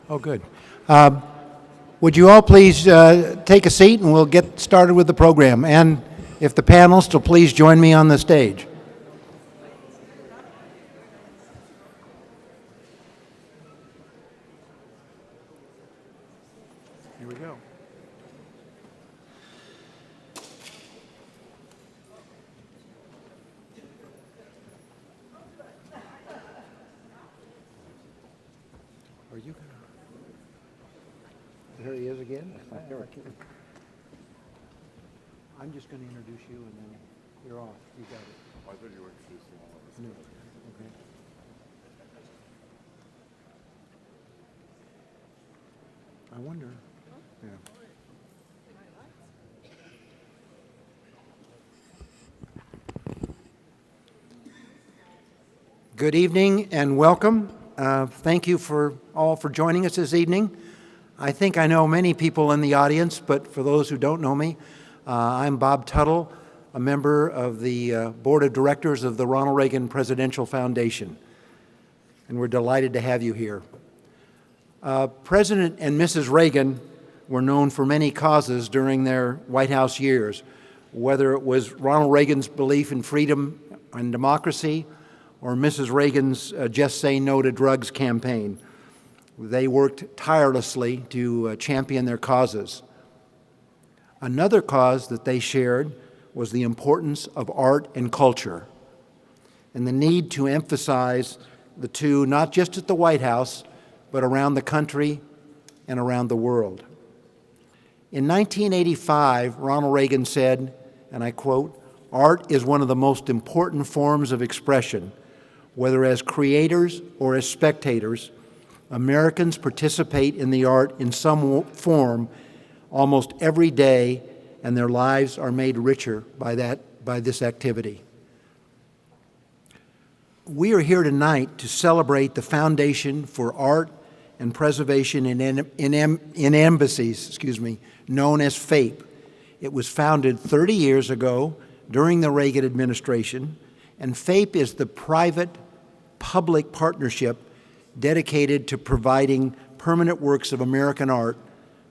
Oh, good. Would you all please take a seat and we'll get started with the program. And if the panelists will please join me on the stage. Here we go. Are you gonna? Here he is again. I'm just going to introduce you, and then you're off. You got it. I thought you were introducing all of us. No. Okay. I wonder. Yeah. Good evening and welcome. Thank you all for joining us this evening. I think I know many people in the audience, but for those who don't know me, I'm Bob Tuttle, a member of the Board of Directors of the Ronald Reagan Presidential Foundation, and we're delighted to have you here. President and Mrs. Reagan were known for many causes during their White House years, whether it was Ronald Reagan's belief in freedom and democracy or Mrs. Reagan's Just Say No to Drugs campaign. They worked tirelessly to champion their causes. Another cause that they shared was the importance of art and culture and the need to emphasize the two, not just at the White House, but around the country and around the world. In 1985, Ronald Reagan said, and I quote, "Art is one of the most important forms of expression. Whether as creators or as spectators, Americans participate in the art in some form almost every day, and their lives are made richer by this activity." We are here tonight to celebrate the Foundation for Art and Preservation in Embassies, known as FAPE. It was founded 30 years ago during the Reagan administration, and FAPE is the private-public partnership dedicated to providing permanent works of American art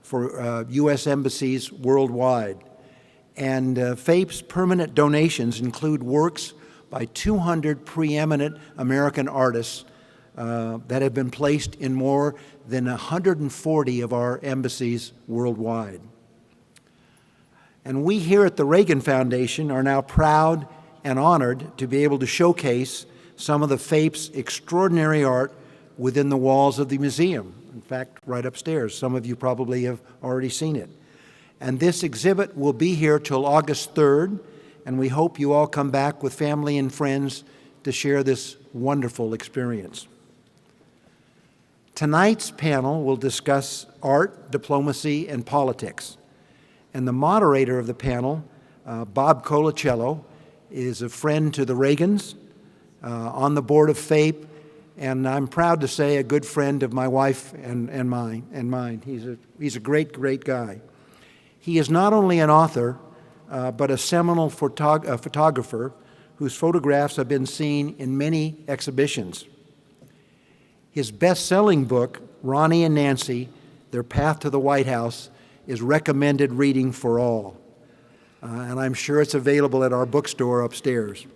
for U.S. embassies worldwide. And FAPE's permanent donations include works by 200 preeminent American artists that have been placed in more than 140 of our embassies worldwide. And we here at the Reagan Foundation are now proud and honored to be able to showcase some of the FAPE's extraordinary art within the walls of the museum. In fact, right upstairs. Some of you probably have already seen it. And this exhibit will be here till August 3rd, and we hope you all come back with family and friends to share this wonderful experience. Tonight's panel will discuss art, diplomacy, and politics. And the moderator of the panel, Bob Colacello, is a friend to the Reagans, on the board of FAPE, and I'm proud to say a good friend of my wife and mine. He's a great guy. He is not only an author, but a seminal photographer whose photographs have been seen in many exhibitions. His best-selling book, Ronnie and Nancy, Their Path to the White House, is recommended reading for all. And I'm sure it's available at our bookstore upstairs.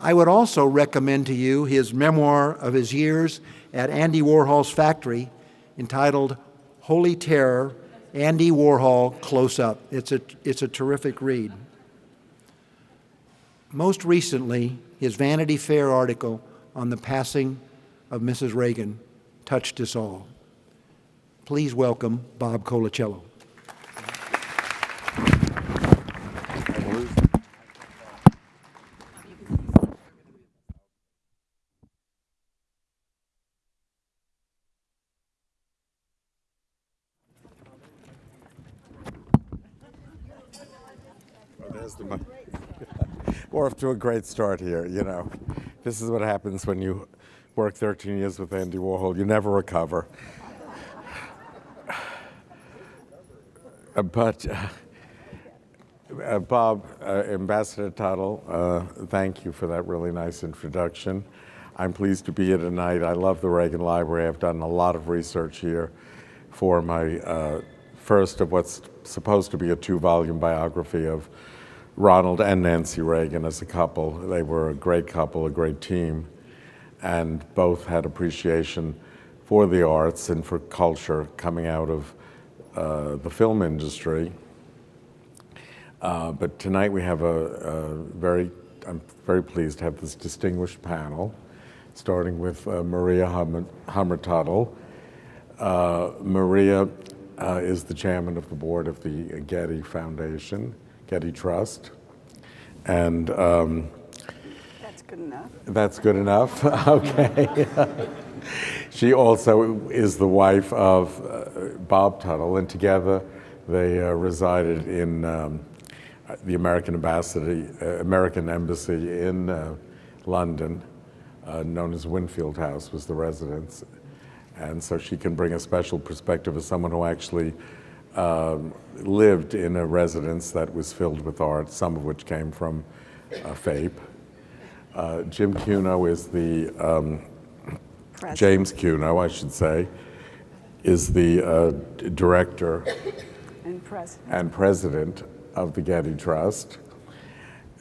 I would also recommend to you his memoir of his years at Andy Warhol's factory entitled Holy Terror, Andy Warhol Close Up. It's a terrific read. Most recently, his Vanity Fair article on the passing of Mrs. Reagan touched us all. Please welcome Bob Colacello. We're off to a great start here, you know. This is what happens when you work 13 years with Andy Warhol. You never recover. But Bob, Ambassador Tuttle, thank you for that really nice introduction. I'm pleased to be here tonight. I love the Reagan Library. I've done a lot of research here for my first of what's supposed to be a 2-volume biography of Ronald and Nancy Reagan as a couple. They were a great couple, a great team, and both had appreciation for the arts and for culture coming out of the film industry. But tonight we have I'm very pleased to have this distinguished panel, starting with Maria Hummer-Tuttle. Maria is the chairman of the board of the Getty Foundation, Getty Trust, and that's good enough. That's good enough. Okay. She also is the wife of Bob Tuttle, and together they resided in the American Embassy in London, known as Winfield House, was the residence. And so she can bring a special perspective as someone who actually lived in a residence that was filled with art, some of which came from FAPE. Jim Cuno is the, James Cuno, I should say, is the director and president of the Getty Trust,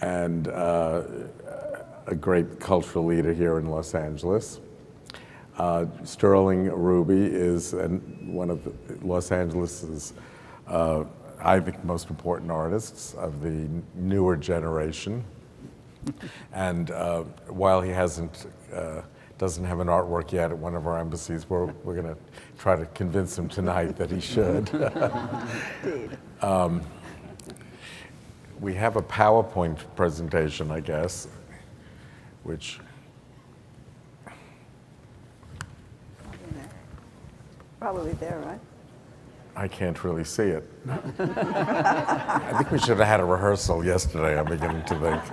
and a great cultural leader here in Los Angeles. Sterling Ruby is one of Los Angeles's, I think, most important artists of the newer generation. And while he doesn't have an artwork yet at one of our embassies, we're going to try to convince him tonight that he should. We have a PowerPoint presentation, I guess, which Probably there, right? I can't really see it. I think we should have had a rehearsal yesterday, I'm beginning to think.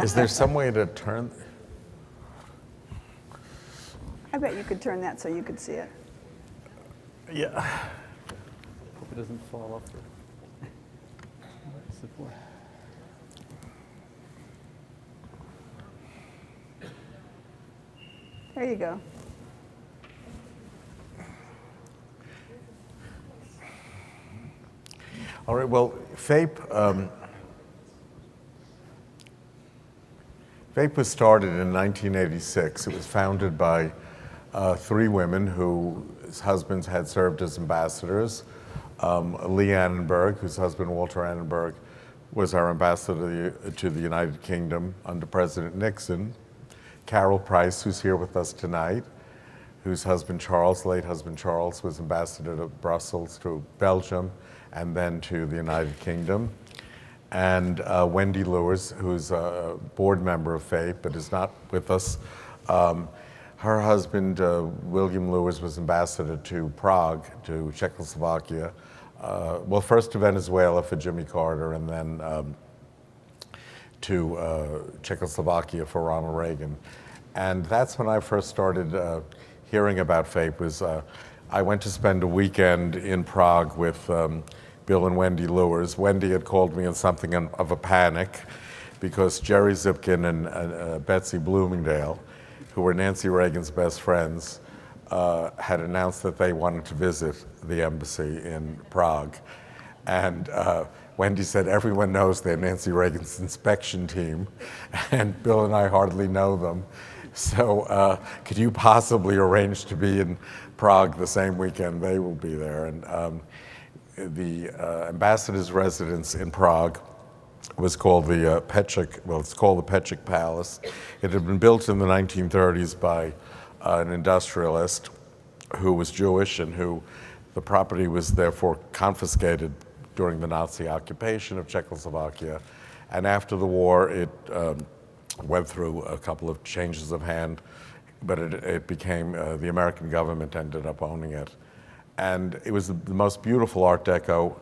Is there some way to turn? I bet you could turn that so you could see it. Yeah. Hope it doesn't fall off the support. There you go. All right, well, FAPE was started in 1986. It was founded by 3 women whose husbands had served as ambassadors. Lee Annenberg, whose husband Walter Annenberg was our ambassador to the United Kingdom under President Nixon. Carol Price, who's here with us tonight, whose husband Charles, late husband Charles, was ambassador to Brussels, to Belgium, and then to the United Kingdom. And Wendy Lewis, who's a board member of FAPE but is not with us. Her husband, William Lewis, was ambassador to Prague, to Czechoslovakia. Well, first to Venezuela for Jimmy Carter, and then to Czechoslovakia for Ronald Reagan. And that's when I first started hearing about FAPE. I went to spend a weekend in Prague with Bill and Wendy Lewis. Wendy had called me in something of a panic because Jerry Zipkin and Betsy Bloomingdale, who were Nancy Reagan's best friends, had announced that they wanted to visit the embassy in Prague. And Wendy said, everyone knows they're Nancy Reagan's inspection team, and Bill and I hardly know them. So could you possibly arrange to be in Prague the same weekend they will be there? And the ambassador's residence in Prague was called the it's called the Peček Palace. It had been built in the 1930s by an industrialist who was Jewish and who the property was therefore confiscated during the Nazi occupation of Czechoslovakia. And after the war, it went through a couple of changes of hand, but it became, the American government ended up owning it. And it was the most beautiful Art Deco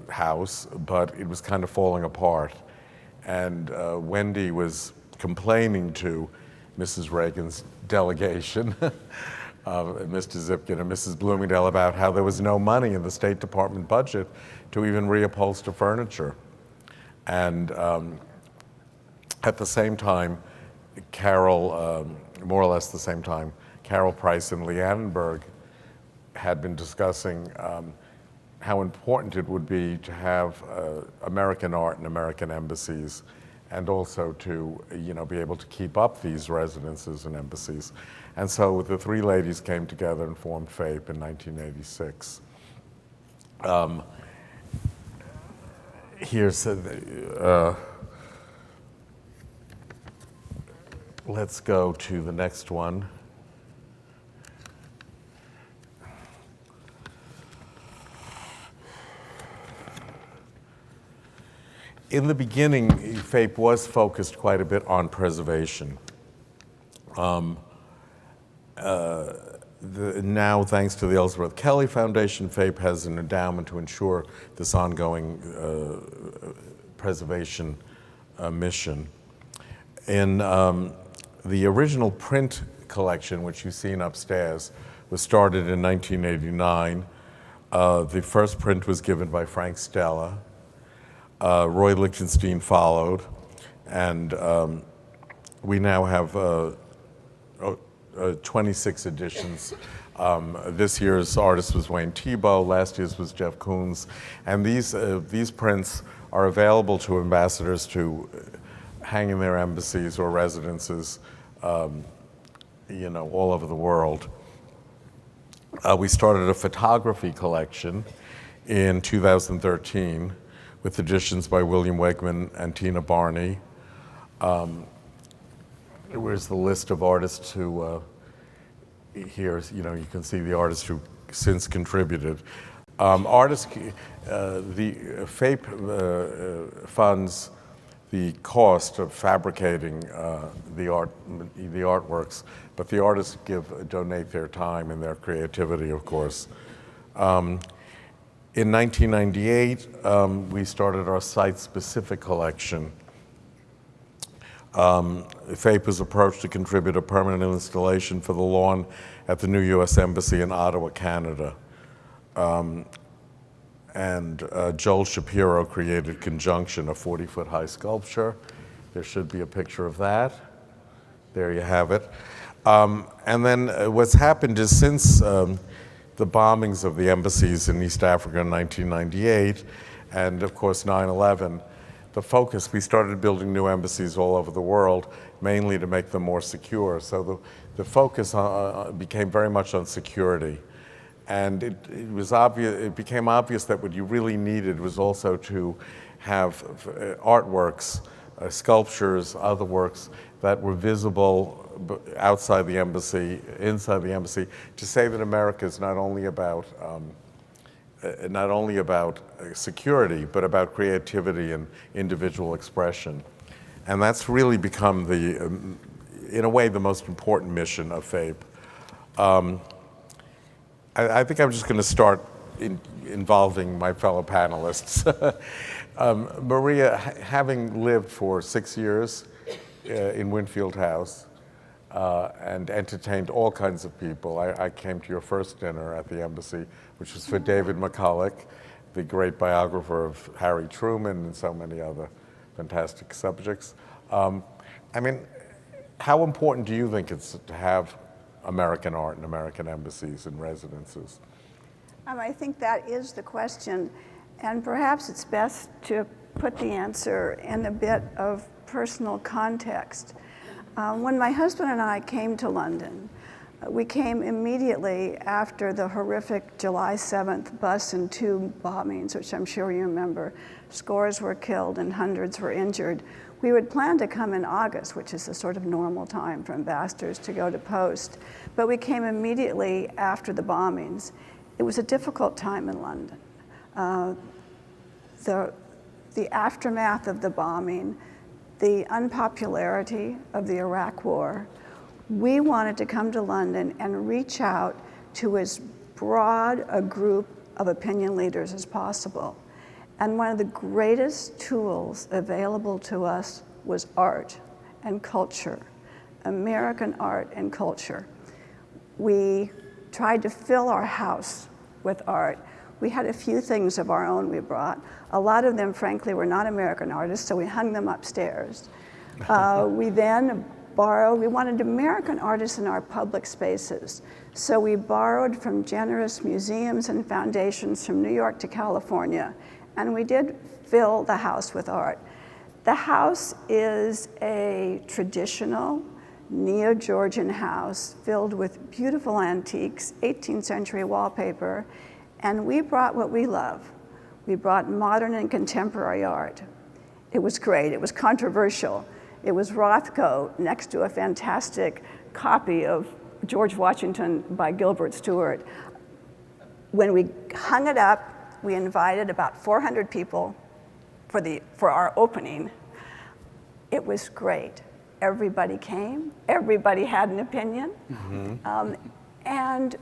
house, but it was kind of falling apart. And Wendy was complaining to Mrs. Reagan's delegation Mr. Zipkin and Mrs. Bloomingdale about how there was no money in the State Department budget to even reupholster furniture. And at the same time, more or less the same time, Carol Price and Lee Annenberg had been discussing how important it would be to have American art in American embassies, and also to be able to keep up these residences and embassies. And so the three ladies came together and formed FAPE in 1986. Let's go to the next one. In the beginning, FAPE was focused quite a bit on preservation. Now, thanks to the Ellsworth Kelly Foundation, FAPE has an endowment to ensure this ongoing preservation mission. In the original print collection, which you've seen upstairs, was started in 1989. The first print was given by Frank Stella. Roy Lichtenstein followed, and we now have 26 editions. This year's artist was Wayne Thiebaud, last year's was Jeff Koons, and these prints are available to ambassadors to hang in their embassies or residences, all over the world. We started a photography collection in 2013 with editions by William Wegman and Tina Barney. Here's the list of artists who, here, you can see the artists who since contributed. The FAPE funds the cost of fabricating the artworks, but the artists donate their time and their creativity, of course. In 1998, we started our site-specific collection. FAPE was approached to contribute a permanent installation for the lawn at the new U.S. Embassy in Ottawa, Canada. Joel Shapiro created Conjunction, a 40-foot high sculpture. There should be a picture of that. There you have it. And then what's happened is since the bombings of the embassies in East Africa in 1998, and of course 9/11, we started building new embassies all over the world, mainly to make them more secure. So the focus became very much on security. And it became obvious that what you really needed was also to have artworks, sculptures, other works that were visible outside the embassy, inside the embassy, to say that America is not only about security, but about creativity and individual expression. And that's really become in a way, the most important mission of FAPE. I think I'm just going to start involving my fellow panelists. Maria, having lived for 6 years in Winfield House and entertained all kinds of people, I came to your first dinner at the embassy, which was for David McCulloch, the great biographer of Harry Truman and so many other fantastic subjects. How important do you think it's to have American art in American embassies and residences? I think that is the question, and perhaps it's best to put the answer in a bit of personal context. When my husband and I came to London, we came immediately after the horrific July 7th bus and tube bombings, which I'm sure you remember. Scores were killed and hundreds were injured. We had planned to come in August, which is a sort of normal time for ambassadors to go to post, but we came immediately after the bombings. It was a difficult time in London. The aftermath of the bombing, the unpopularity of the Iraq War, we wanted to come to London and reach out to as broad a group of opinion leaders as possible. And one of the greatest tools available to us was art and culture, American art and culture. we tried to fill our house with art. We had a few things of our own we brought. A lot of them, frankly, were not American artists, so we hung them upstairs. We then we wanted American artists in our public spaces. So we borrowed from generous museums and foundations from New York to California, and we did fill the house with art. The house is a traditional Neo-Georgian house filled with beautiful antiques, 18th century wallpaper, and we brought what we love. We brought modern and contemporary art. It was great, it was controversial. It was Rothko next to a fantastic copy of George Washington by Gilbert Stuart. When we hung it up, we invited about 400 people for our opening. It was great. Everybody came, everybody had an opinion. And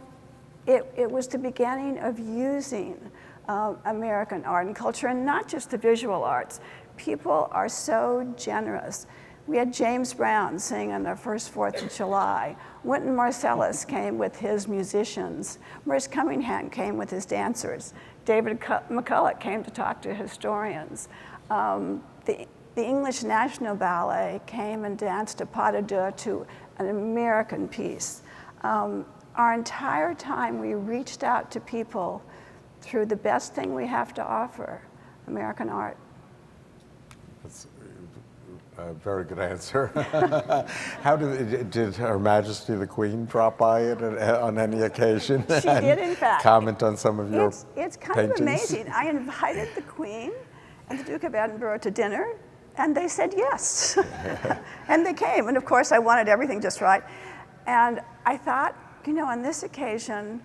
it was the beginning of using American art and culture, and not just the visual arts. People are so generous. We had James Brown sing on the first 4th of July. Wynton Marsalis came with his musicians. Merce Cunningham came with his dancers. David McCulloch came to talk to historians. The English National Ballet came and danced a pas de deux to an American piece. Our entire time we reached out to people through the best thing we have to offer, American art. That's a very good answer. How did Her Majesty the Queen drop by it on any occasion? She did, in fact. Comment on some of your It's kind paintings? of amazing. I invited the Queen and the Duke of Edinburgh to dinner, and they said yes. And they came, and of course I wanted everything just right. And I thought, on this occasion,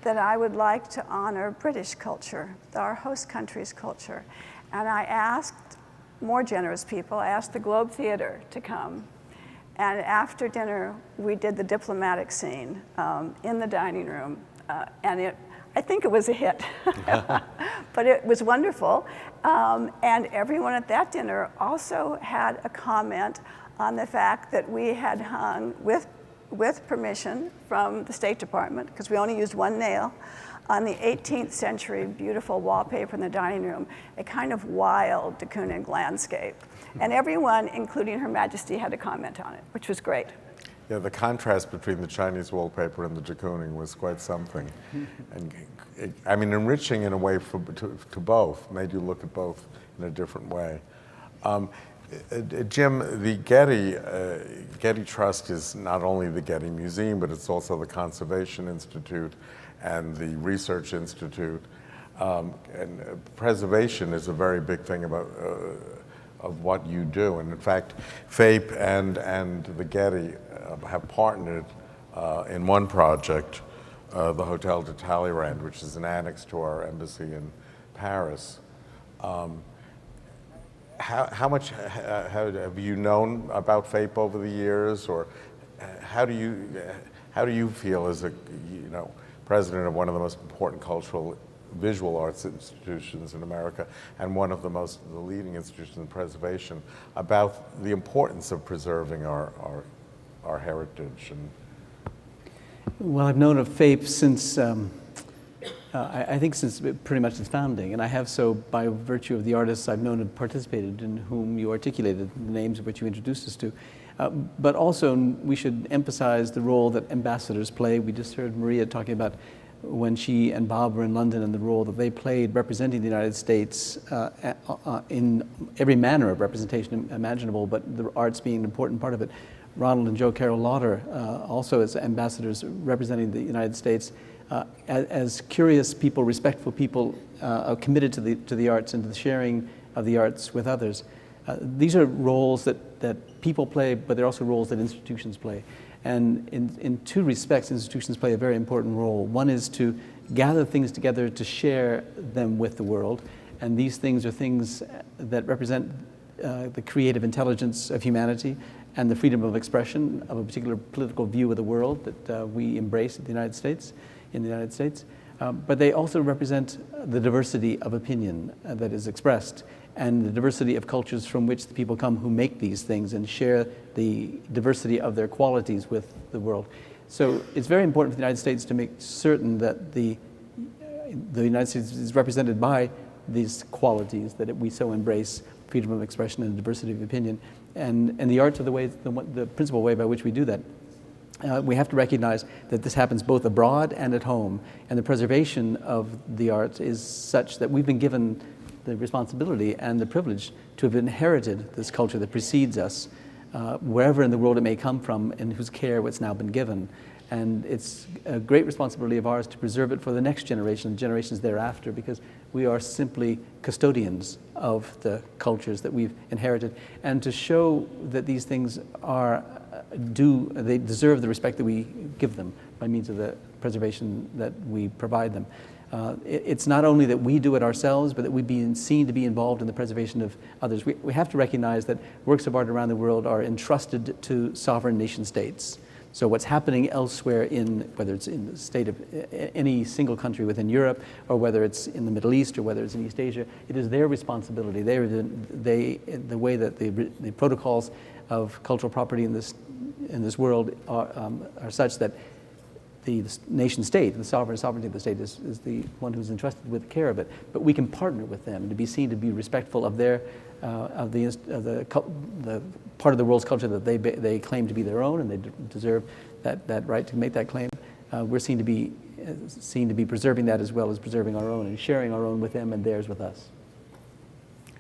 that I would like to honor British culture, our host country's culture. And I asked more generous people. I asked the Globe Theater to come. And after dinner, we did the diplomatic scene in the dining room. And I think it was a hit, but it was wonderful. And everyone at that dinner also had a comment on the fact that we had hung with permission from the State Department, because we only used one nail, on the 18th century beautiful wallpaper in the dining room, a kind of wild de Kooning landscape. And everyone, including Her Majesty, had a comment on it, which was great. Yeah, the contrast between the Chinese wallpaper and the de Kooning was quite something. And enriching in a way to both, made you look at both in a different way. Jim, the Getty Trust is not only the Getty Museum, but it's also the Conservation Institute and the Research Institute. And preservation is a very big thing of what you do. And in fact, FAPE and the Getty have partnered in one project, the Hotel de Talleyrand, which is an annex to our embassy in Paris. How much have you known about FAPE over the years, or how do you feel as a president of one of the most important cultural visual arts institutions in America and one of the leading institutions in preservation, about the importance of preserving our heritage? Well, I've known of FAPE since I think since pretty much its founding, and I have so by virtue of the artists I've known and participated in, whom you articulated, the names of which you introduced us to. But also, we should emphasize the role that ambassadors play. We just heard Maria talking about when she and Bob were in London and the role that they played representing the United States in every manner of representation imaginable, but the arts being an important part of it. Ronald and Jo Carroll Lauder, also as ambassadors representing the United States, as curious people, respectful people, committed to the arts and to the sharing of the arts with others. These are roles that people play, but they're also roles that institutions play. And in two respects, institutions play a very important role. One is to gather things together to share them with the world. And these things are things that represent the creative intelligence of humanity and the freedom of expression of a particular political view of the world that we embrace in the United States. But they also represent the diversity of opinion that is expressed, and the diversity of cultures from which the people come who make these things and share the diversity of their qualities with the world. So it's very important for the United States to make certain that the United States is represented by these qualities that we so embrace: freedom of expression and diversity of opinion, and the arts are the principal way by which we do that. We have to recognize that this happens both abroad and at home, and the preservation of the arts is such that we've been given the responsibility and the privilege to have inherited this culture that precedes us, wherever in the world it may come from, and whose care it's now been given. And it's a great responsibility of ours to preserve it for the next generation and generations thereafter, because we are simply custodians of the cultures that we've inherited, and to show that these things they deserve the respect that we give them by means of the preservation that we provide them. It's not only that we do it ourselves, but that we be seen to be involved in the preservation of others. We have to recognize that works of art around the world are entrusted to sovereign nation states. So what's happening elsewhere, whether it's in the state of any single country within Europe, or whether it's in the Middle East, or whether it's in East Asia, it is their responsibility. The way that the protocols of cultural property in this world are such that the nation state, the sovereignty of the state, is the one who's entrusted with the care of it. But we can partner with them and to be seen to be respectful of the part of the world's culture that they claim to be their own, and they deserve that right to make that claim. We're seen to be preserving that as well as preserving our own and sharing our own with them and theirs with us.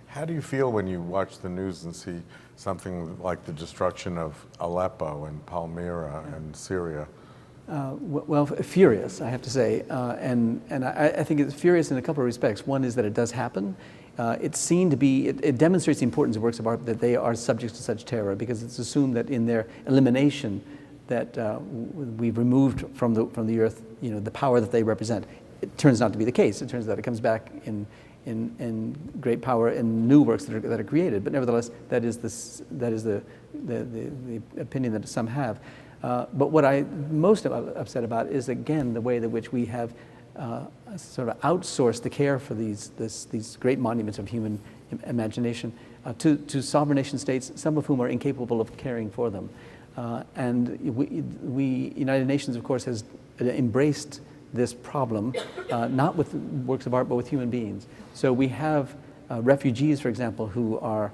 How do you feel when you watch the news and see something like the destruction of Aleppo and Palmyra and Syria? Well, furious, I have to say, and I think it's furious in a couple of respects. One is that it does happen. It's seen to be, it demonstrates the importance of works of art that they are subject to such terror, because it's assumed that in their elimination that we've removed from the earth, the power that they represent. It turns out to be the case. It turns out it comes back in great power in new works that are created. But nevertheless, that is the opinion that some have. But what I'm most upset about is, again, the way in which we have sort of outsourced the care for these great monuments of human imagination to sovereign nation states, some of whom are incapable of caring for them. And we United Nations, of course, has embraced this problem, not with works of art, but with human beings. So we have refugees, for example, who are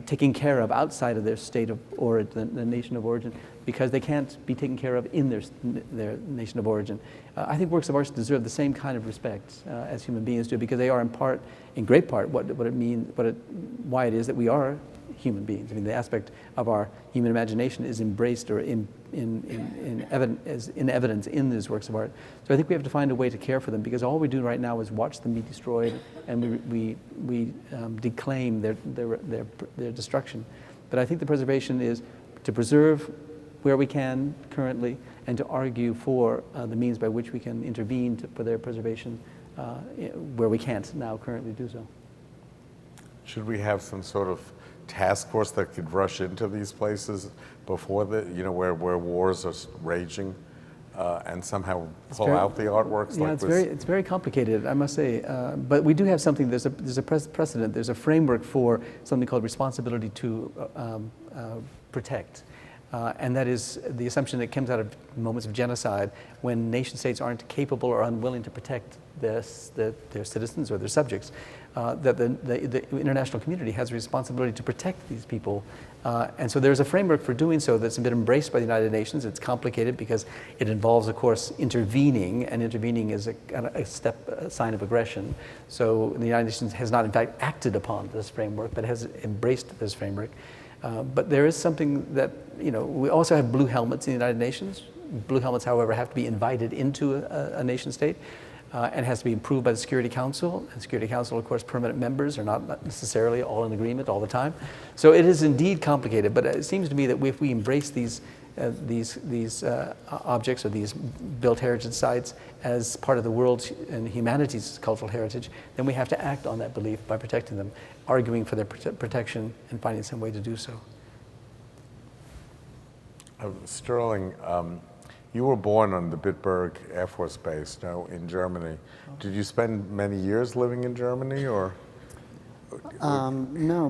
taken care of outside of their state of origin, the nation of origin, because they can't be taken care of in their nation of origin. I think works of art deserve the same kind of respect as human beings do, because they are in great part, why it is that we are human beings. I mean, the aspect of our human imagination is embraced or in evidence in these works of art. So I think we have to find a way to care for them, because all we do right now is watch them be destroyed, and we declaim their destruction. But I think the preservation is to preserve where we can currently, and to argue for the means by which we can intervene for their preservation where we can't now currently do so. Should we have some sort of task force that could rush into these places before where wars are raging, and somehow pull out the artworks? Yeah, it's very complicated, I must say. But we do have something. There's a precedent. There's a framework for something called responsibility to protect. And that is the assumption that comes out of moments of genocide, when nation states aren't capable or unwilling to protect their citizens or their subjects, that the international community has a responsibility to protect these people. And so there's a framework for doing so that's been embraced by the United Nations. It's complicated because it involves, of course, intervening, and intervening is a sign of aggression. So the United Nations has not, in fact, acted upon this framework, but has embraced this framework. But there is something that, we also have blue helmets in the United Nations. Blue helmets, however, have to be invited into a nation state, and has to be approved by the Security Council. And the Security Council, of course, permanent members are not necessarily all in agreement all the time. So it is indeed complicated, but it seems to me that if we embrace these objects or these built heritage sites as part of the world's and humanity's cultural heritage, then we have to act on that belief by protecting them, arguing for their protection, and finding some way to do so. Sterling, you were born on the Bitburg Air Force Base, in Germany. Did you spend many years living in Germany, or? No,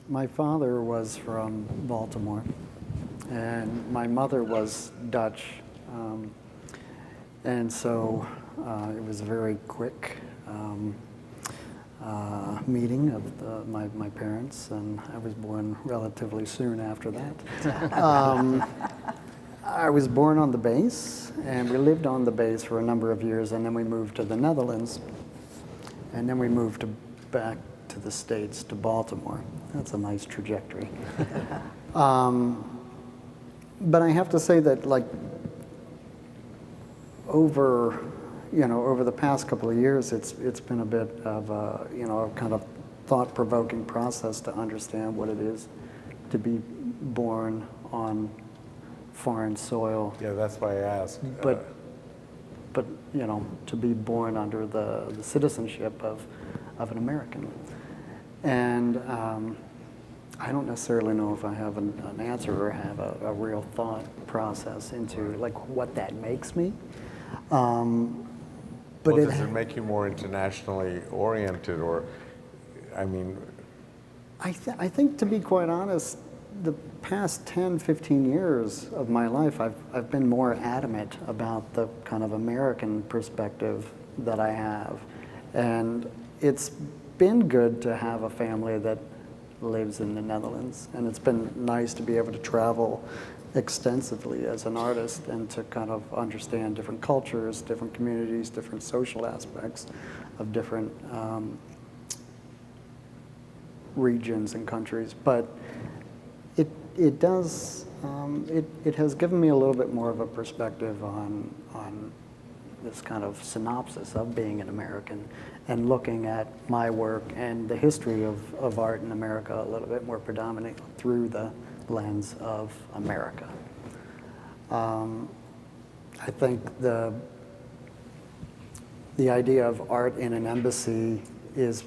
my father was from Baltimore, and my mother was Dutch, and so it was a very quick meeting of my parents, and I was born relatively soon after that. I was born on the base, and we lived on the base for a number of years, and then we moved to the Netherlands, and then we moved back to the States, to Baltimore. That's a nice trajectory. But I have to say that, like, over the past couple of years, it's been a bit of a, a kind of thought-provoking process to understand what it is to be born on foreign soil. Yeah, that's why I asked. But to be born under the citizenship of an American. And I don't necessarily know if I have an answer or have a real thought process into like what that makes me. But does it make you more internationally oriented, or, I mean? I think, to be quite honest, the past 10, 15 years of my life, I've been more adamant about the kind of American perspective that I have. And it's been good to have a family that lives in the Netherlands. And it's been nice to be able to travel extensively as an artist and to kind of understand different cultures, different communities, different social aspects of different regions and countries. But it does, it has given me a little bit more of a perspective on this kind of synopsis of being an American and looking at my work and the history of art in America a little bit more predominantly through the lens of America. I think the idea of art in an embassy is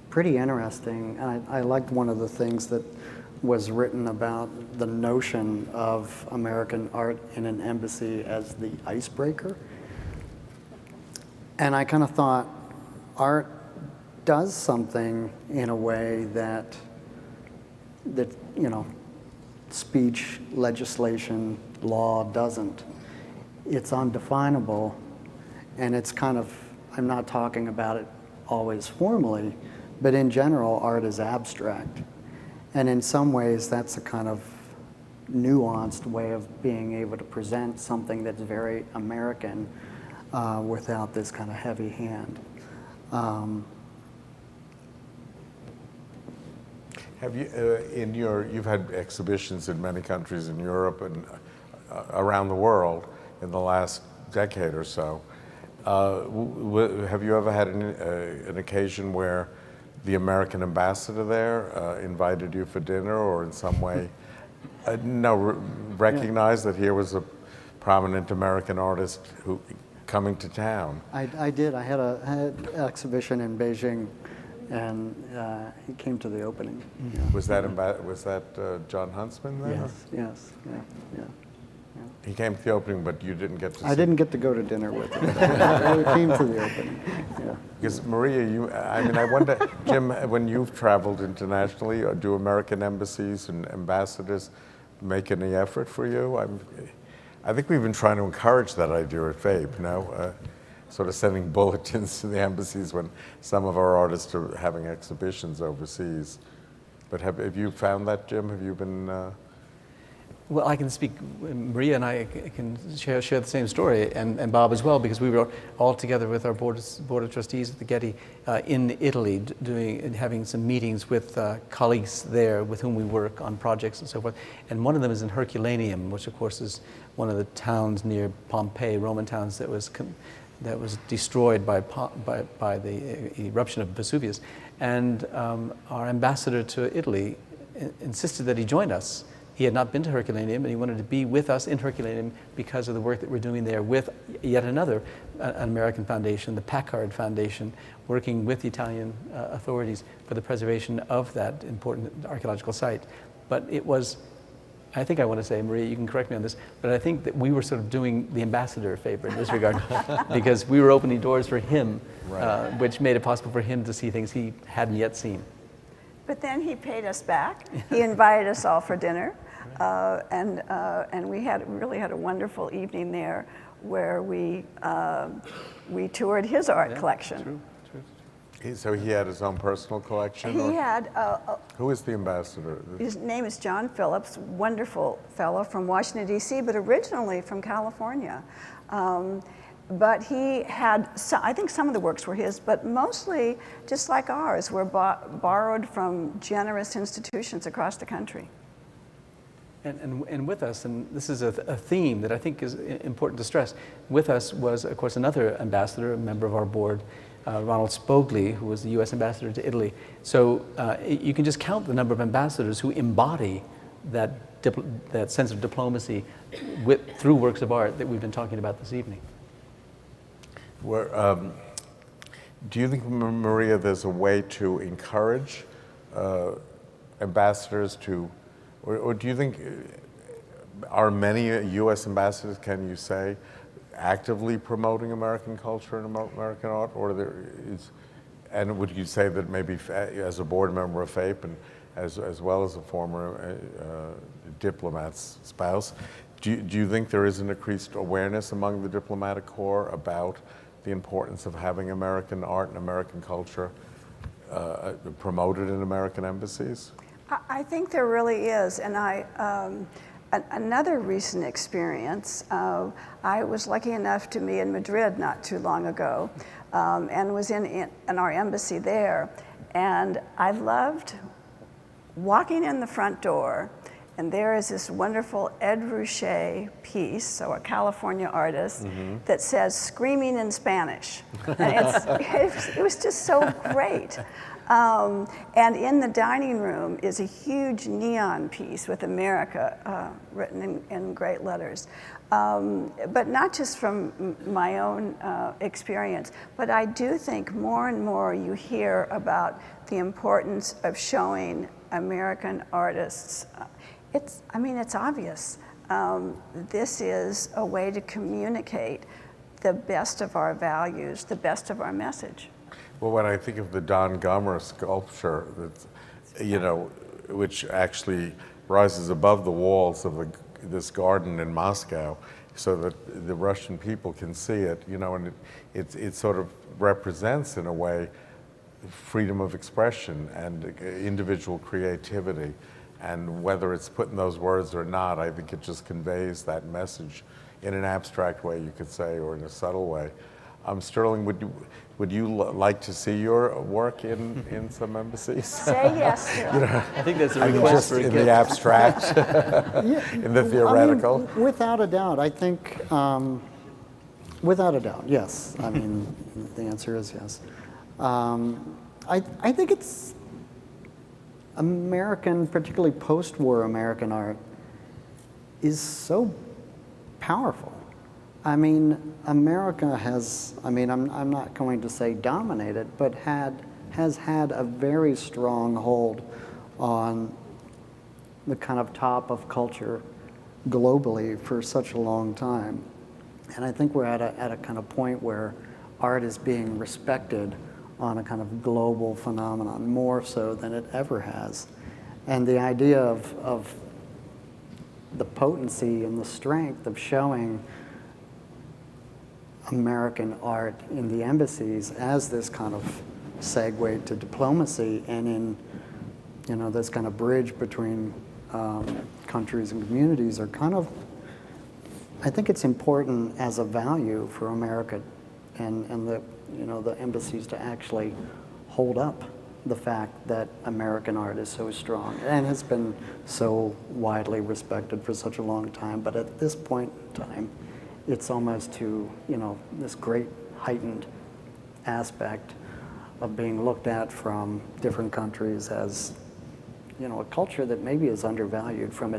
pretty interesting. I liked one of the things that was written about the notion of American art in an embassy as the icebreaker. And I kind of thought art does something in a way that speech, legislation, law doesn't. It's undefinable, and it's kind of, I'm not talking about it always formally, but in general, art is abstract. And in some ways, that's a kind of nuanced way of being able to present something that's very American without this kind of heavy hand. Have you, you've had exhibitions in many countries in Europe and around the world in the last decade or so. Have you ever had an occasion where the American ambassador there invited you for dinner, or in some way recognized that here was a prominent American artist coming to town? I did. I had an exhibition in Beijing, and he came to the opening. Yeah. Was that John Huntsman there? Yes, yeah. He came to the opening, but you didn't get to see I didn't get to go to dinner with him. He came to the opening. Yeah. Because Maria, I wonder, Jim, when you've traveled internationally, do American embassies and ambassadors make any effort for you? I think we've been trying to encourage that idea at FAPE, sort of sending bulletins to the embassies when some of our artists are having exhibitions overseas. But have you found that, Jim? Have you been... Well, I can speak, Maria and I can share the same story, and Bob as well, because we were all together with our board of trustees at the Getty in Italy, having some meetings with colleagues there with whom we work on projects and so forth. And one of them is in Herculaneum, which of course is one of the towns near Pompeii, Roman towns that was destroyed by the eruption of Vesuvius. And our ambassador to Italy insisted that he join us. He had not been to Herculaneum, and he wanted to be with us in Herculaneum because of the work that we're doing there with yet another an American foundation, the Packard Foundation, working with the Italian authorities for the preservation of that important archaeological site. But it was, I think I want to say, Maria, you can correct me on this, but I think that we were sort of doing the ambassador a favor in this regard because we were opening doors for him, right. Which made it possible for him to see things he hadn't yet seen. But then he paid us back. He invited us all for dinner. And we really had a wonderful evening there where we toured his art collection. True. So he had his own personal collection? He had, Who is the ambassador? his name is John Phillips, wonderful fellow from Washington, D.C., but originally from California. But he had, I think some of the works were his, but mostly, just like ours, were borrowed from generous institutions across the country. And with us, and this is a theme that I think is important to stress, with us was, of course, another ambassador, a member of our board, Ronald Spogli, who was the U.S. ambassador to Italy. So you can just count the number of ambassadors who embody that sense of diplomacy through works of art that we've been talking about this evening. Do you think, Maria, there's a way to encourage ambassadors to, or do you think, are many U.S. ambassadors, can you say, actively promoting American culture and American art, and would you say that maybe as a board member of FAPE and as well as a former diplomat's spouse, do you think there is an increased awareness among the diplomatic corps about the importance of having American art and American culture promoted in American embassies? I think there really is, and another recent experience, I was lucky enough to be in Madrid not too long ago, and was in our embassy there, and I loved walking in the front door, and there is this wonderful Ed Ruscha piece, so a California artist, that says "Screaming in Spanish." And it was just so great. And in the dining room is a huge neon piece with America written in great letters. But not just from my own experience, but I do think more and more you hear about the importance of showing American artists. It's obvious. This is a way to communicate the best of our values, the best of our message. Well, when I think of the Don Gummer sculpture, that's, which actually rises above the walls of this garden in Moscow, so that the Russian people can see it, and it sort of represents, in a way, freedom of expression and individual creativity. And whether it's put in those words or not, I think it just conveys that message in an abstract way, you could say, or in a subtle way. Sterling, would you like to see your work in some embassies? Say yes. I think that's a request just for a in gift. the abstract, in the theoretical. Without a doubt, I think, without a doubt, yes. I mean, the answer is yes. I think it's American, particularly post-war American art, is so powerful. I mean, America has, I'm not going to say dominated, but has had a very strong hold on the kind of top of culture globally for such a long time. And I think we're at a kind of point where art is being respected on a kind of global phenomenon, more so than it ever has. And the idea of the potency and the strength of showing American art in the embassies as this kind of segue to diplomacy, and in this kind of bridge between countries and communities are kind of, I think it's important as a value for America and the embassies to actually hold up the fact that American art is so strong and has been so widely respected for such a long time. But at this point in time, it's almost to, this great heightened aspect of being looked at from different countries as, a culture that maybe is undervalued from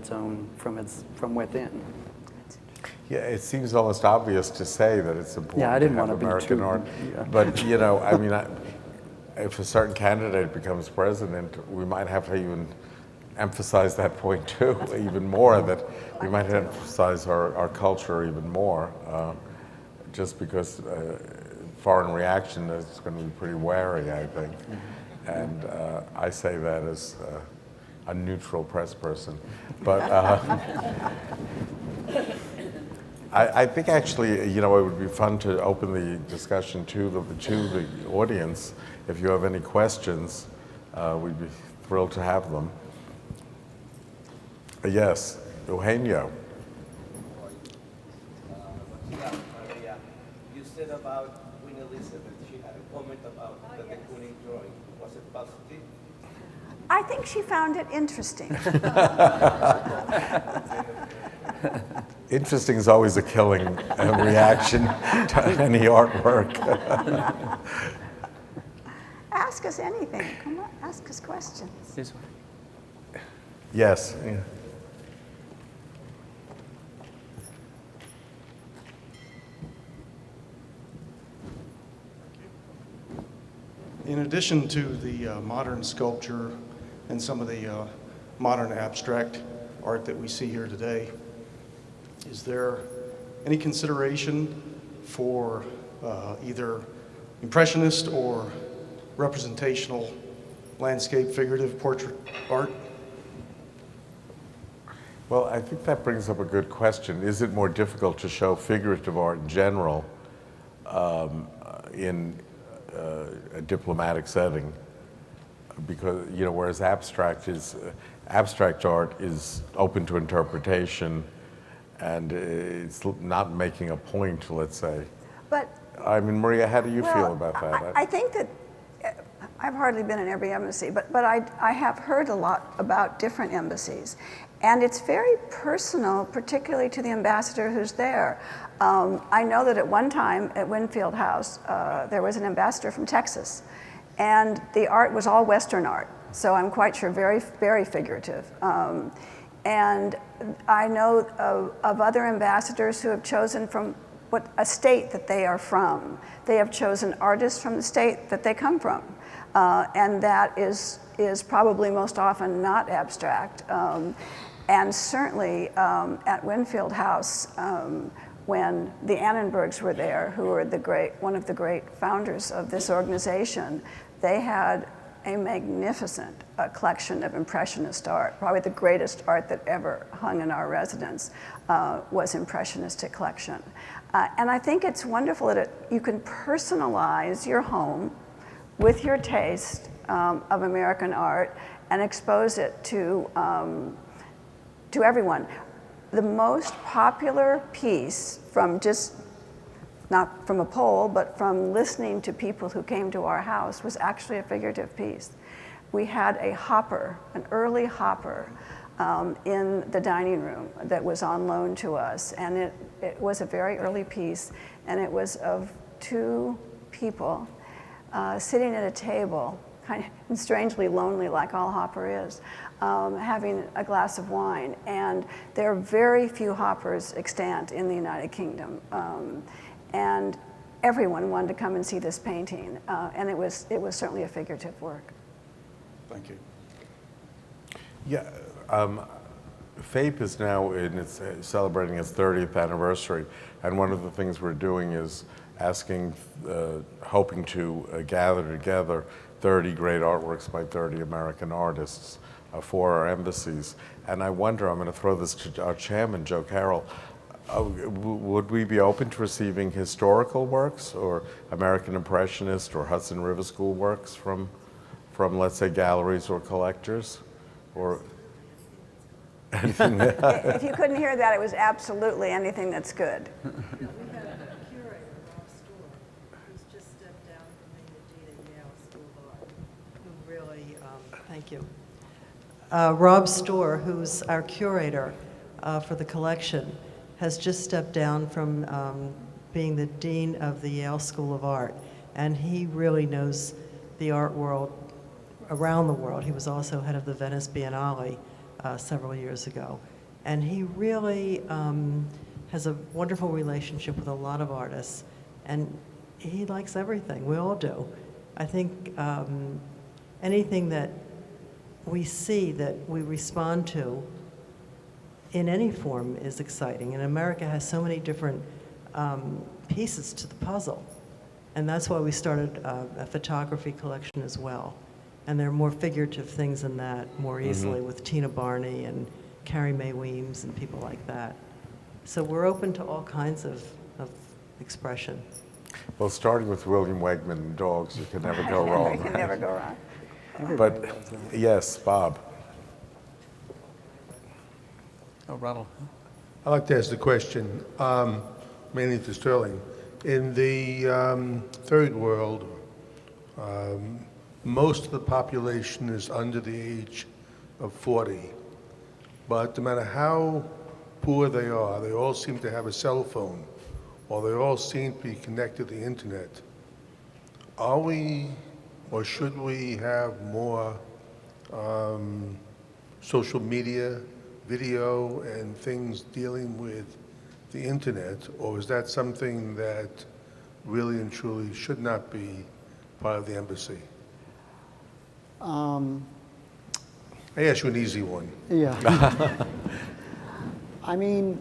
within. Yeah, it seems almost obvious to say that it's important Yeah, I didn't to have want to be American too, art. yeah. But, if a certain candidate becomes president, we might have to even emphasize that point too, even more, that we might emphasize our culture even more, just because foreign reaction is going to be pretty wary, I think. And I say that as a neutral press person. But I think actually, you know, it would be fun to open the discussion to the audience. If you have any questions, we'd be thrilled to have them. Yes, Eugenio. You said about Queen Elizabeth, she had a comment about the de Kooning drawing. Was it positive? I think she found it interesting. Interesting is always a killing reaction to any artwork. Ask us anything. Come on, ask us questions. This one. Yes. Yeah. In addition to the modern sculpture and some of the modern abstract art that we see here today, is there any consideration for either impressionist or representational landscape, figurative portrait art? Well, I think that brings up a good question. Is it more difficult to show figurative art in general in a diplomatic setting? Because, you know, whereas abstract art is open to interpretation, and it's not making a point, let's say. But I mean, Maria, how do you feel well, about that? I think that I've hardly been in every embassy, but I have heard a lot about different embassies. And it's very personal, particularly to the ambassador who's there. I know that at one time at Winfield House, there was an ambassador from Texas, and the art was all Western art. So I'm quite sure very, very figurative. And I know of other ambassadors who have chosen from a state that they are from. They have chosen artists from the state that they come from. And that is probably most often not abstract. And certainly at Winfield House, when the Annenbergs were there, who were one of the great founders of this organization, they had a magnificent collection of Impressionist art. Probably the greatest art that ever hung in our residence was Impressionistic collection. And I think it's wonderful that you can personalize your home with your taste of American art and expose it to everyone. The most popular piece from not from a poll, but from listening to people who came to our house, was actually a figurative piece. We had a hopper, an early hopper, in the dining room that was on loan to us, and it was a very early piece, and it was of two people sitting at a table, kind of strangely lonely, like all hopper is, having a glass of wine. And there are very few hoppers extant in the United Kingdom. And everyone wanted to come and see this painting, and it was certainly a figurative work. Thank you. Yeah, FAPE is now celebrating its 30th anniversary, and one of the things we're doing is hoping to gather together 30 great artworks by 30 American artists for our embassies. And I wonder, I'm going to throw this to our chairman, Joe Carroll, would we be open to receiving historical works or American Impressionist or Hudson River School works from let's say, galleries or collectors? Or anything? If you couldn't hear that, it was absolutely anything that's good. We have a curator, Rob Storr, who's just stepped down from being the dean at Yale School of Art, who really, thank you. Rob Storr, who's our curator for the collection, has just stepped down from being the dean of the Yale School of Art, and he really knows the art world around the world. He was also head of the Venice Biennale several years ago. And he really has a wonderful relationship with a lot of artists, and he likes everything. We all do. I think anything that we see that we respond to in any form is exciting. And America has so many different pieces to the puzzle. And that's why we started a photography collection as well. And there are more figurative things than that more easily with Tina Barney and Carrie Mae Weems and people like that. So we're open to all kinds of expression. Well, starting with William Wegman and dogs, you can never go wrong. You can never go wrong. But yes, Bob. Oh, Ronald. I'd like to ask the question, mainly to Sterling. In the third world, most of the population is under the age of 40. But no matter how poor they all seem to have a cell phone, or they all seem to be connected to the internet. Are we, or should we have more social media, video, and things dealing with the internet, or is that something that really and truly should not be part of the embassy? I ask you an easy one. Yeah. I mean,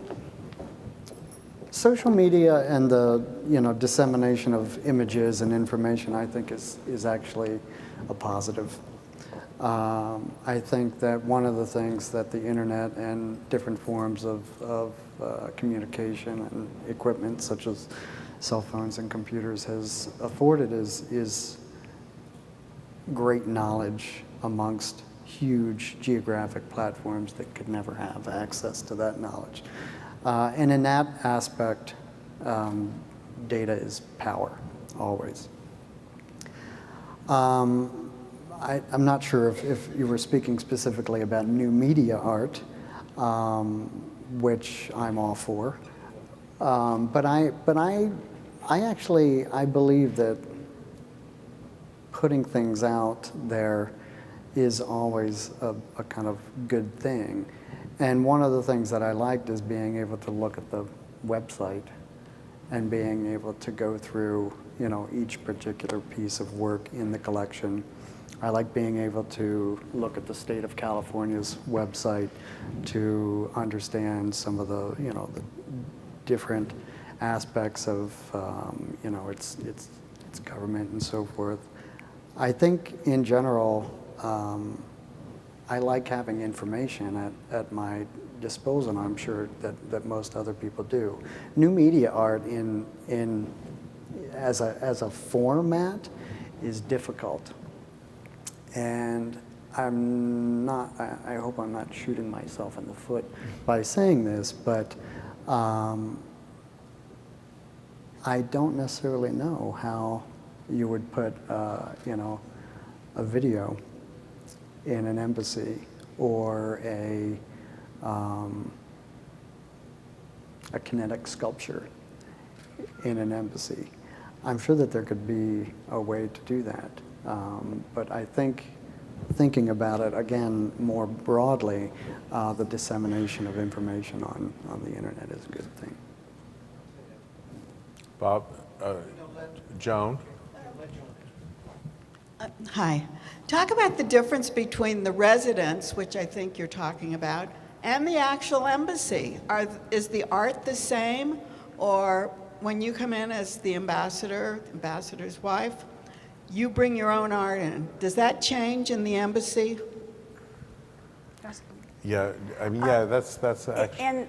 social media and the dissemination of images and information, I think is actually a positive. I think that one of the things that the internet and different forms of communication and equipment such as cell phones and computers has afforded is great knowledge amongst huge geographic platforms that could never have access to that knowledge. And in that aspect, data is power, always. I'm not sure if you were speaking specifically about new media art, which I'm all for. But I actually believe that putting things out there is always a kind of good thing. And one of the things that I liked is being able to look at the website and being able to go through, each particular piece of work in the collection. I like being able to look at the state of California's website to understand some of the, the different aspects of, its government and so forth. I think in general, I like having information at my disposal, and I'm sure that most other people do. New media art as a format is difficult. And I hope I'm not shooting myself in the foot by saying this, but I don't necessarily know how you would put, a video in an embassy or a kinetic sculpture in an embassy. I'm sure that there could be a way to do that. But I think thinking about it, again, more broadly, the dissemination of information on the internet is a good thing. Bob, Joan? Hi. Talk about the difference between the residence, which I think you're talking about, and the actual embassy. Is the art the same? Or when you come in as the ambassador's wife, you bring your own art in. Does that change in the embassy? Yeah, that's actually. And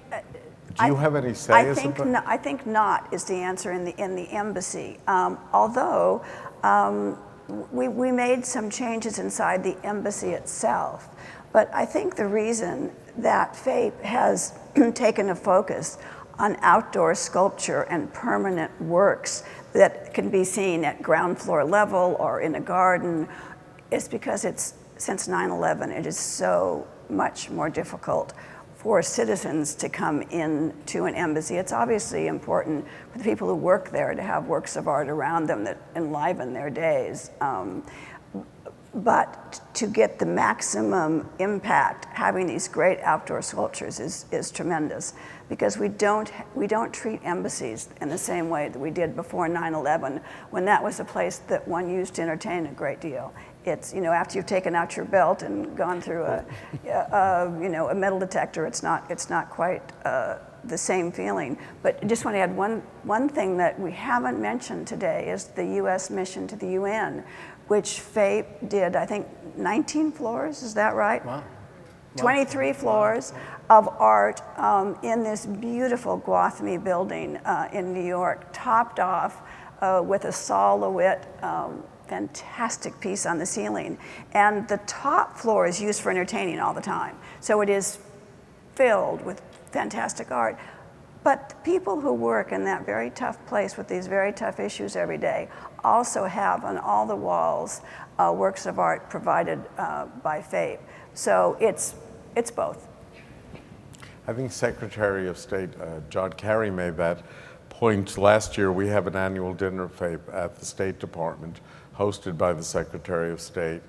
do you have any say? I think not is the answer in the embassy. Although we made some changes inside the embassy itself, but I think the reason that FAPE has taken a focus on outdoor sculpture and permanent works that can be seen at ground floor level or in a garden is because since 9/11, it is so much more difficult for citizens to come into an embassy. It's obviously important for the people who work there to have works of art around them that enliven their days. But to get the maximum impact, having these great outdoor sculptures is tremendous, because we don't treat embassies in the same way that we did before 9/11, when that was a place that one used to entertain a great deal. It's, after you've taken out your belt and gone through a metal detector, it's not quite the same feeling. But I just want to add one thing that we haven't mentioned today is the U.S. mission to the UN, which FAPE did, I think, 19 floors, is that right? Wow. 23 floors of art in this beautiful Gwathmey building in New York, topped off with a Saul LeWitt fantastic piece on the ceiling. And the top floor is used for entertaining all the time. So it is filled with fantastic art. But the people who work in that very tough place with these very tough issues every day also have on all the walls works of art provided by FAPE. So it's both. I think Secretary of State John Kerry made that point. Last year, we have an annual dinner FAPE at the State Department, hosted by the Secretary of State.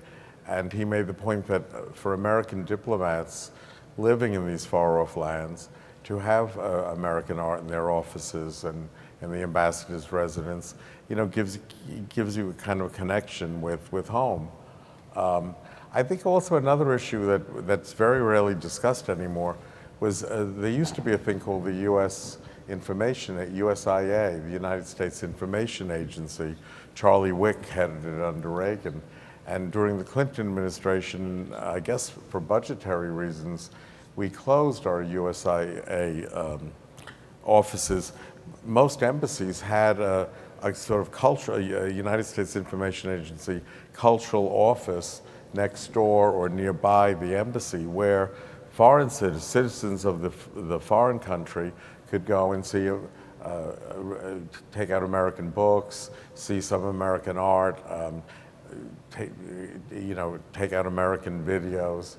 And he made the point that for American diplomats living in these far-off lands, to have American art in their offices and in the ambassador's residence, gives you a kind of connection with home. I think also another issue that's very rarely discussed anymore was there used to be a thing called the U.S. USIA, the United States Information Agency. Charlie Wick headed it under Reagan. And during the Clinton administration, I guess for budgetary reasons, we closed our USIA offices. Most embassies had a sort of cultural, United States Information Agency cultural office next door or nearby the embassy, where foreign citizens of the foreign country could go and see, take out American books, see some American art, take out American videos.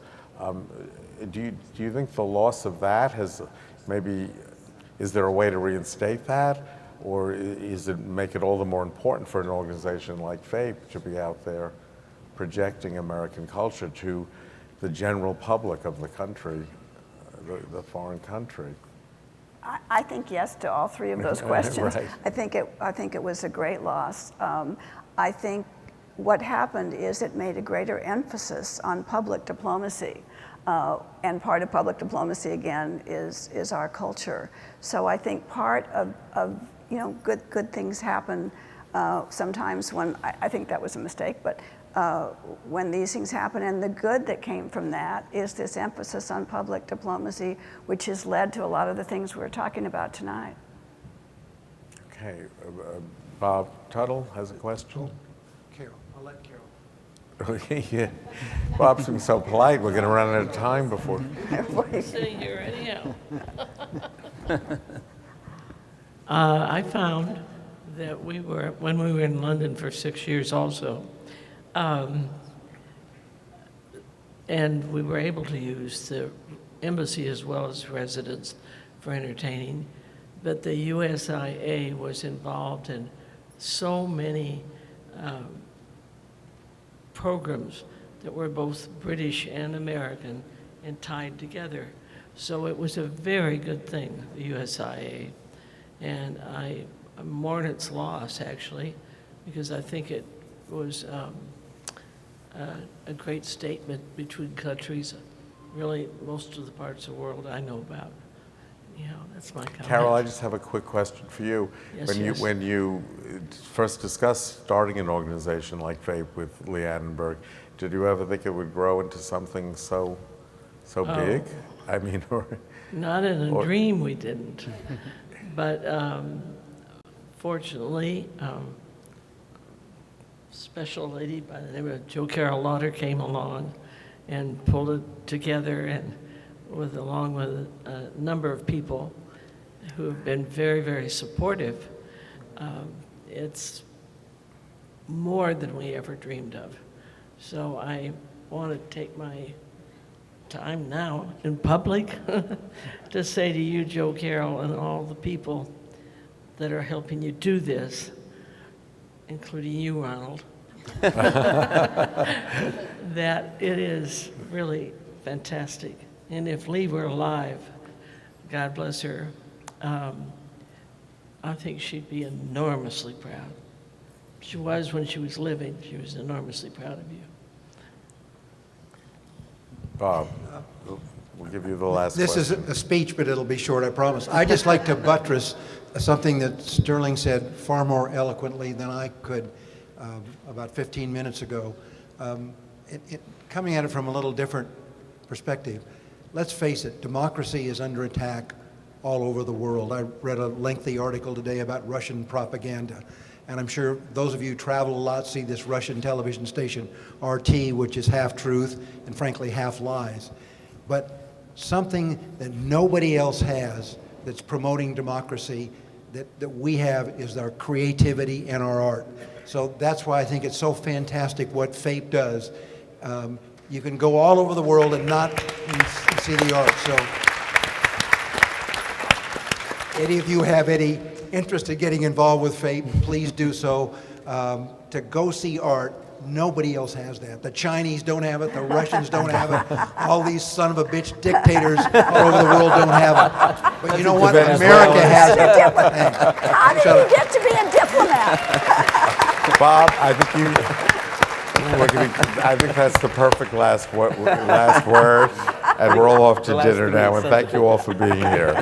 Do you think the loss of that is there a way to reinstate that? Or is it make it all the more important for an organization like FAPE to be out there projecting American culture to the general public of the country, the foreign country? I think yes to all three of those questions. Right. I think it was a great loss. I think what happened is it made a greater emphasis on public diplomacy. And part of public diplomacy, again, is our culture. So I think part of good things happen sometimes when, I think that was a mistake, but when these things happen, and the good that came from that is this emphasis on public diplomacy, which has led to a lot of the things we're talking about tonight. Okay, Bob Tuttle has a question. Carol, I'll let Carol. Yeah. Bob's been so polite, we're going to run out of time before. Sitting here anyhow. I found that when we were in London for 6 years also, and we were able to use the embassy as well as residents for entertaining, but the USIA was involved in so many programs that were both British and American and tied together. So it was a very good thing, the USIA. And I mourn its loss, actually, because I think it was a great statement between countries, really most of the parts of the world I know about. That's my comment. Carol, I just have a quick question for you. Yes, When you first discussed starting an organization like FAPE with Lee Annenberg, did you ever think it would grow into something so big? I mean, Not in a dream we didn't. But fortunately, special lady by the name of Jo Carol Lauder came along and pulled it together, and along with a number of people who have been very, very supportive. It's more than we ever dreamed of. So I want to take my time now in public to say to you, Jo Carol, and all the people that are helping you do this, including you, Ronald, that it is really fantastic. And if Lee were alive, God bless her, I think she'd be enormously proud. She was when she was living. She was enormously proud of you. Bob, we'll give you the last This question. is a speech, but it'll be short, I promise. I'd just like to buttress something that Sterling said far more eloquently than I could. about 15 minutes ago. Coming at it from a little different perspective, let's face it, democracy is under attack all over the world. I read a lengthy article today about Russian propaganda, and I'm sure those of you who travel a lot see this Russian television station, RT, which is half truth and frankly half lies. But something that nobody else has that's promoting democracy that we have is our creativity and our art. So that's why I think it's so fantastic what FAPE does. You can go all over the world and not see the art. So any of you have any interest in getting involved with FAPE, please do so. To go see art, nobody else has that. The Chinese don't have it, the Russians don't have it, all these son of a bitch dictators all over the world don't have it. But you know what? America has it. How did you get to be a diplomat? Bob, I think that's the perfect last word, and we're all off to dinner now. And thank you all for being here.